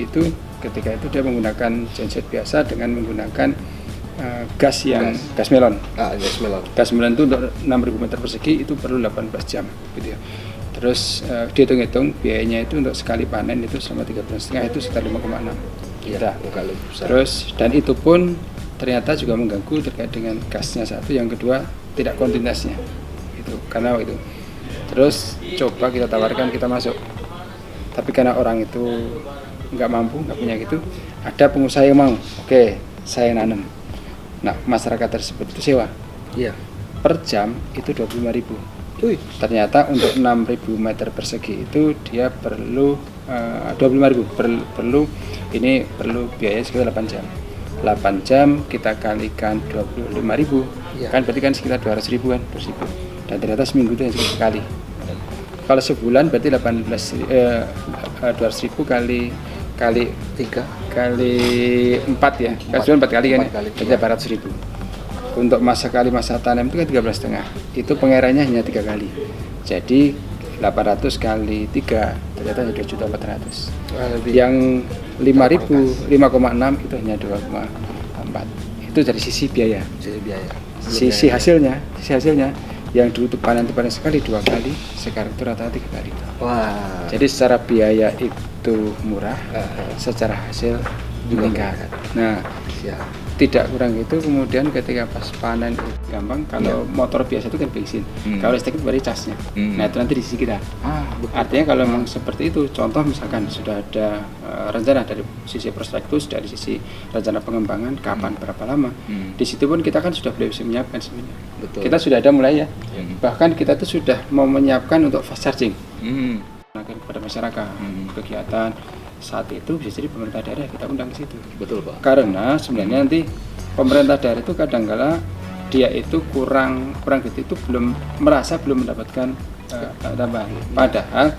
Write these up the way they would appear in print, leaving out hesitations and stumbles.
itu ketika itu dia menggunakan genset biasa dengan menggunakan gas melon. Gas melon itu untuk 6.000 meter persegi itu perlu 18 jam gitu ya. Terus dihitung-hitung biayanya itu untuk sekali panen itu selama 3,5 bulan itu sekitar 5,6 juta. Terus dan itu pun ternyata juga mengganggu terkait dengan gasnya satu, yang kedua tidak kontinuitasnya itu karena itu. Terus coba kita tawarkan kita masuk, tapi karena orang itu nggak mampu, nggak punya gitu, ada pengusaha yang mau, oke, saya nanam. Nah, masyarakat tersebut itu sewa. Iya. Per jam itu 25.000. Ternyata untuk 6.000 meter persegi itu dia perlu 25.000. Perlu biaya sekitar 8 jam. 8 jam kita kalikan 25.000, ya. Kan berarti kan sekitar 200.000 kan, 200.000. Dan ternyata seminggu itu hanya sekali. Kalau sebulan berarti 200.000 kali 3 kali 4 ya, sebulan 4 kali kan, berarti 800.000. Untuk masa tanam itu kan 13,5, itu pengerannya hanya 3 kali, jadi 800 kali 3 ternyata hanya 2.400.000. Yang 5.000 5,6 itu hanya 2,4. Itu dari sisi biaya. Sisi hasilnya yang dulu tuh panen sekali 2 kali, sekarang itu rata-rata 3 kali. Wah. Jadi secara biaya itu murah, secara hasil meningkat. Nah, tidak kurang itu, kemudian ketika pas panen itu gampang. Kalau motor biasa itu kan bensin, kalau listrik itu baru casnya. Nah, itu nanti di sisi kita. Artinya kalau memang seperti itu, contoh misalkan sudah ada rencana dari sisi prospektus, dari sisi rencana pengembangan, kapan berapa lama, di situ pun kita kan sudah bisa menyiapkan sebenarnya. Betul. Kita sudah ada mulai ya. Bahkan kita tuh sudah mau menyiapkan untuk fast charging. Kepada masyarakat, kegiatan saat itu bisa jadi pemerintah daerah kita undang ke situ. Betul, Pak. Karena sebenarnya nanti pemerintah daerah itu kadang-kala dia itu kurang gitu, itu belum mendapatkan tambahan. Padahal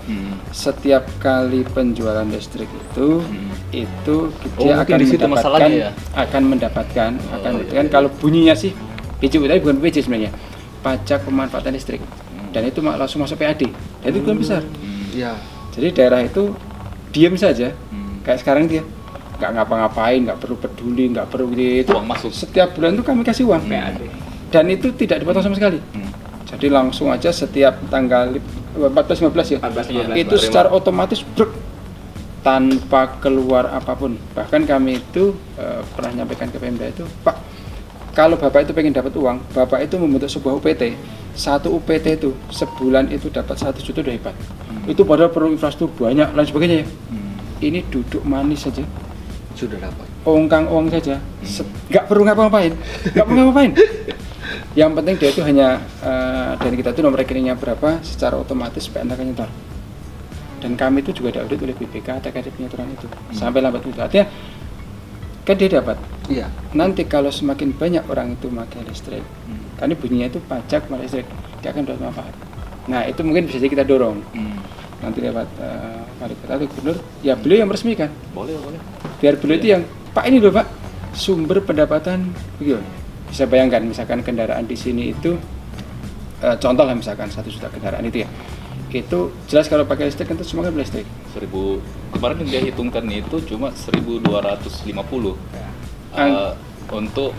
setiap kali penjualan listrik itu dia akan mendapatkan kalau bunyinya sih PJ, tapi bukan PJ sebenarnya, pajak pemanfaatan listrik, dan itu langsung masuk PAD, dan itu bukan besar. Jadi daerah itu diam saja, kayak sekarang dia nggak ngapa-ngapain, nggak perlu peduli, nggak perlu gitu. Uang masuk setiap bulan itu kami kasih uang, dan itu tidak dipotong sama sekali. Jadi langsung aja setiap tanggal 14-15 ya, 14, itu secara otomatis tanpa keluar apapun. Bahkan kami itu pernah nyampaikan ke Pemda itu, Pak, kalau Bapak itu pengen dapat uang, Bapak itu membentuk sebuah UPT. Satu UPT itu sebulan itu dapat 1 juta, udah hebat. Itu padahal perlu infrastruktur banyak lain sebagainya ya. Ini duduk manis saja sudah dapat. Ongkang saja, nggak perlu ngapa-ngapain. Yang penting dia itu hanya dan kita itu nomor rekeningnya berapa, secara otomatis PNK akan nyetor. Dan kami itu juga diaudit oleh BPK terkait penyetoran itu sampai lambat itu. Artinya kan dia dapat. Iya. Nanti kalau semakin banyak orang itu pakai listrik, karena bunyinya itu pajak pada listrik, dia akan dapat manfaat. Nah, itu mungkin bisa kita dorong. Nanti lewat wali kota atau gubernur, ya beliau yang meresmikan. Boleh. Biar beliau itu yang, Pak, ini loh Pak, sumber pendapatan begitu. Bisa bayangkan misalkan kendaraan di sini itu contoh lah misalkan 1 juta kendaraan itu ya. Itu jelas kalau pakai listrik itu semua kan listrik. Kemarin yang dia hitungkan itu cuma 1.250 untuk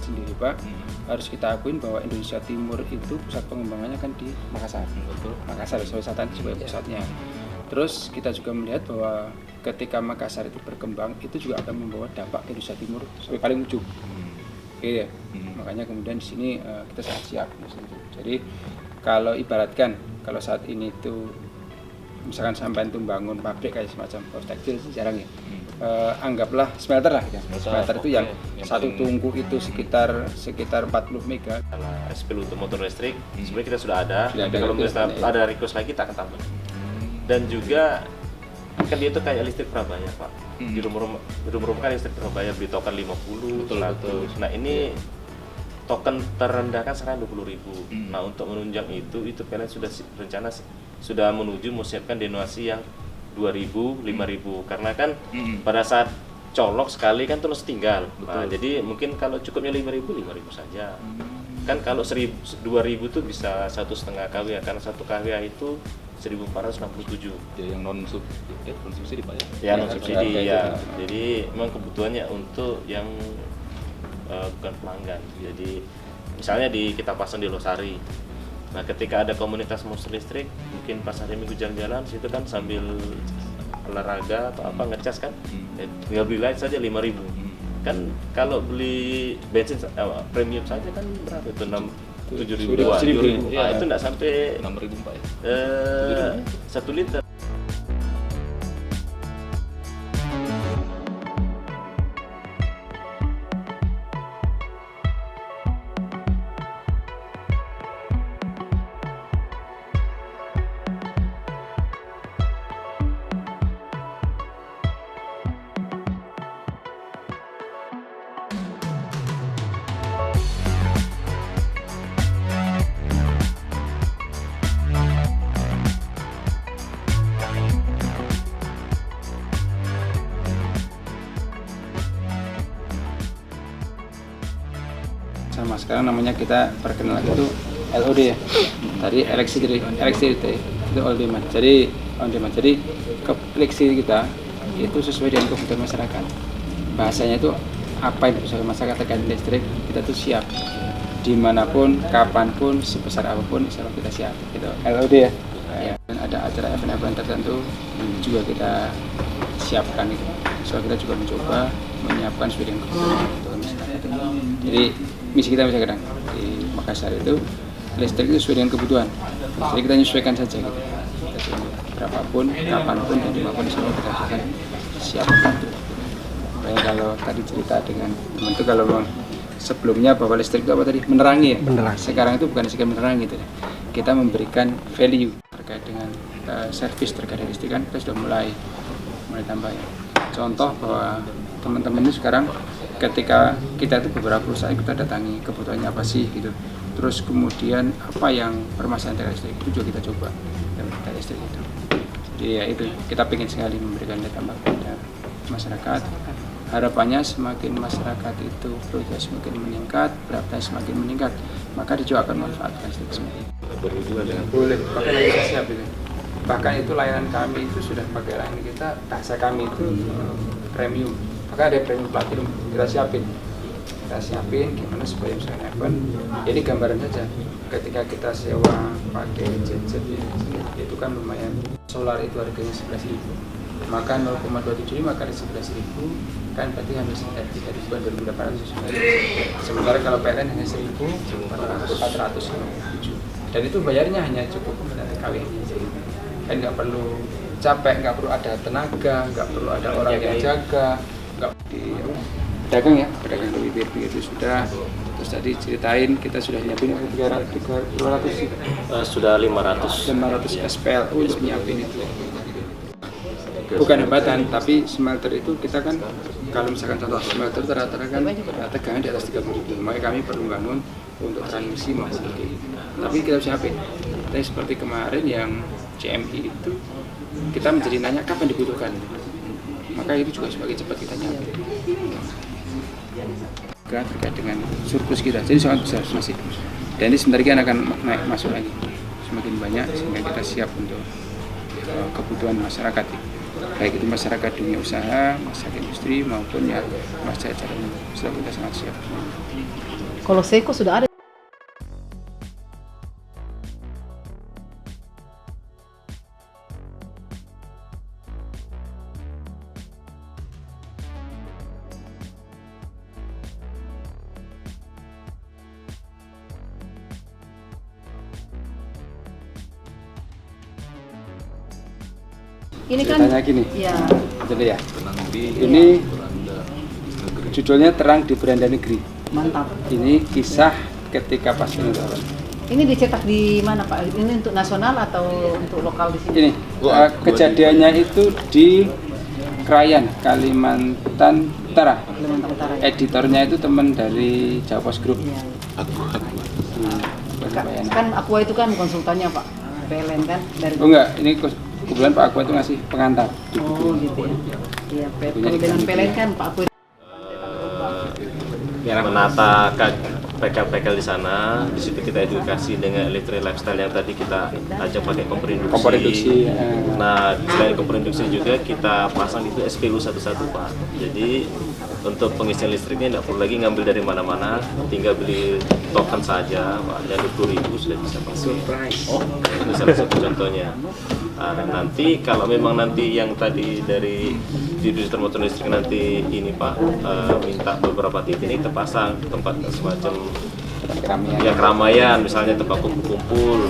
sendiri Pak. Harus kita akuin bahwa Indonesia Timur itu pusat pengembangannya kan di Makassar. Makassar wisata sebagai pusatnya. Terus kita juga melihat bahwa ketika Makassar itu berkembang, itu juga akan membawa dampak ke Indonesia Timur sampai paling ujung. Oke ya. Makanya kemudian di sini kita sangat siap. Jadi kalau ibaratkan kalau saat ini itu misalkan sampai itu bangun pabrik kayak semacam tekstil jarang ya. Anggaplah smelter lah ya. Smelter itu yang satu tungku itu sekitar 40 mega. Kalau SPL untuk motor listrik sebenarnya kita sudah ada. Kalau kita ada request lagi kita akan tambah. dan juga kan dia itu kayak listrik Prabaya Pak. Di rumah kan listrik Prabaya beli token 50, 100. Nah ini token terendah kan sekarang 20.000. Nah untuk menunjang itu PLN sudah menuju siapkan donasi yang 2.000, 5.000 karena kan pada saat colok sekali kan terus tinggal. Nah, jadi mungkin kalau cukupnya 5.000 saja. Kan kalau 2.000 tuh bisa 1,5 kW karena 1 kW itu 1.467. Ya, yang non subsidi Pak ya? Ya non subsidi ya. Jadi memang kebutuhannya untuk yang bukan pelanggan. Jadi misalnya kita pasang di Losari. Nah ketika ada komunitas motor listrik, mungkin pas hari Minggu jalan-jalan, situ kan sambil olahraga atau apa ngecas kan, tinggal beli light saja 5.000. Kan kalau beli bensin premium saja kan berapa itu 7.000. Ya itu enggak sampai 6.000 Pak ya? 1 liter. Sama sekarang namanya kita perkenalan itu LOD ya. Tadi electricity itu on demand. Jadi electricity kita itu sesuai dengan kebutuhan masyarakat. Bahasanya itu apa yang dibutuhkan masyarakat terkait listrik, kita tuh siap dimanapun, kapanpun, sebesar apapun, insya Allah kita siap. Gitu. LOD ya. Dan ada acara event-event tertentu juga kita siapkan itu. Soalnya kita juga mencoba menyiapkan sesuai dengan kebutuhan masyarakat. Jadi misi kita misalkan di Makassar itu listrik itu sesuai dengan kebutuhan. Jadi kita menyesuaikan saja gitu. Berapapun, kapanpun, dan dimanapun insya Allah kita akan siap. Kayak kalau tadi cerita dengan teman itu kalau memang sebelumnya bahwa listrik itu apa tadi? Menerangi ya? Menerangi. Sekarang itu bukan sekedar menerangi gitu ya. Kita memberikan value terkait dengan servis terkait dengan listrik kan kita sudah mulai tambah ya. Contoh bahwa teman-teman ini sekarang ketika kita itu beberapa perusahaan kita datangi kebutuhannya apa sih gitu. Terus kemudian apa yang permasalahan terkait listrik itu juga kita coba terkait listrik itu. Jadi ya itu kita ingin sekali memberikan daya tambah kepada masyarakat. Harapannya semakin masyarakat itu berusaha semakin meningkat, beratnya semakin meningkat, maka dia juga akan memanfaatkan listrik semakin. Boleh, bahkan kita siap itu. Bahkan itu layanan kami itu sudah pakai layanan kita, bahasa kami itu premium. Maka ada premium platinum kita siapin gimana supaya misalnya event. Jadi gambaran saja. Ketika kita sewa pakai jet itu kan lumayan. Solar itu harganya 11.000. Maka 0,275 kali 11.000 kan berarti hampir sekitar 3.000 2.800. Sementara kalau PLN hanya 1.457. Dan itu bayarnya hanya cukup dari KW. Kan nggak perlu capek, nggak perlu ada tenaga, nggak perlu ada orang yang jaga, nggak di pedagang ya, pedagang lebih itu sudah. Terus tadi ceritain kita sudah nyiapin 200 Sudah 500 SPLU nyiapin itu. Bukan hambatan, tapi smelter itu kita kan kalau misalkan contoh smelter rata-rata kan tegangan di atas 30.000, makanya kami perlu bangun untuk transmisi masih tapi kita siapin. Tapi seperti kemarin yang CMI itu kita menjadi nanya kapan dibutuhkan, maka itu juga semakin cepat kita nyiapin. Terkait dengan surplus kita, jadi sangat besar masih. Dan ini sebentar lagi akan naik masuk lagi, semakin banyak sehingga kita siap untuk kebutuhan masyarakat. Baik itu masyarakat dunia usaha, masyarakat industri maupun ya masyarakat umum. Sudah kita sangat siap. Kalau Seiko sudah ada. Ini kan ceritanya gini, ya. Jadi ya, Tenang di ini beranda negeri. judulnya Terang di Beranda Negeri. Mantap. Ini kisah ketika pas ini Ini dicetak di mana Pak? Ini untuk nasional atau untuk lokal di sini? Ini kejadiannya itu di Krayan, Kalimantan Utara. Kalimantan Utara. Ya. Editornya itu teman dari Jawa Post Group. Iya. Bayana. Kan Aqua itu kan konsultannya Pak PLN kan dari. Oh enggak, ini kebetulan Pak Aqua itu ngasih pengantar. Oh gitu ya. Iya, kalau dengan PLN kan Pak Aqua menata PKL di sana. Di situ kita edukasi dengan electric lifestyle yang tadi kita ajak pakai kompor induksi. Kompor induksi, Nah, selain kompor induksi juga kita pasang itu SPU satu-satu Pak. Jadi untuk pengisian listriknya tidak perlu lagi ngambil dari mana-mana, tinggal beli token saja, Pak. Dan 20.000 sudah bisa pasang. Itu salah satu contohnya. Nah, dan nanti kalau memang nanti yang tadi dari distributor motor listrik nanti ini Pak minta beberapa titik ini terpasang tempat semacam Keramaian. ya keramaian, misalnya tempat kumpul-kumpul.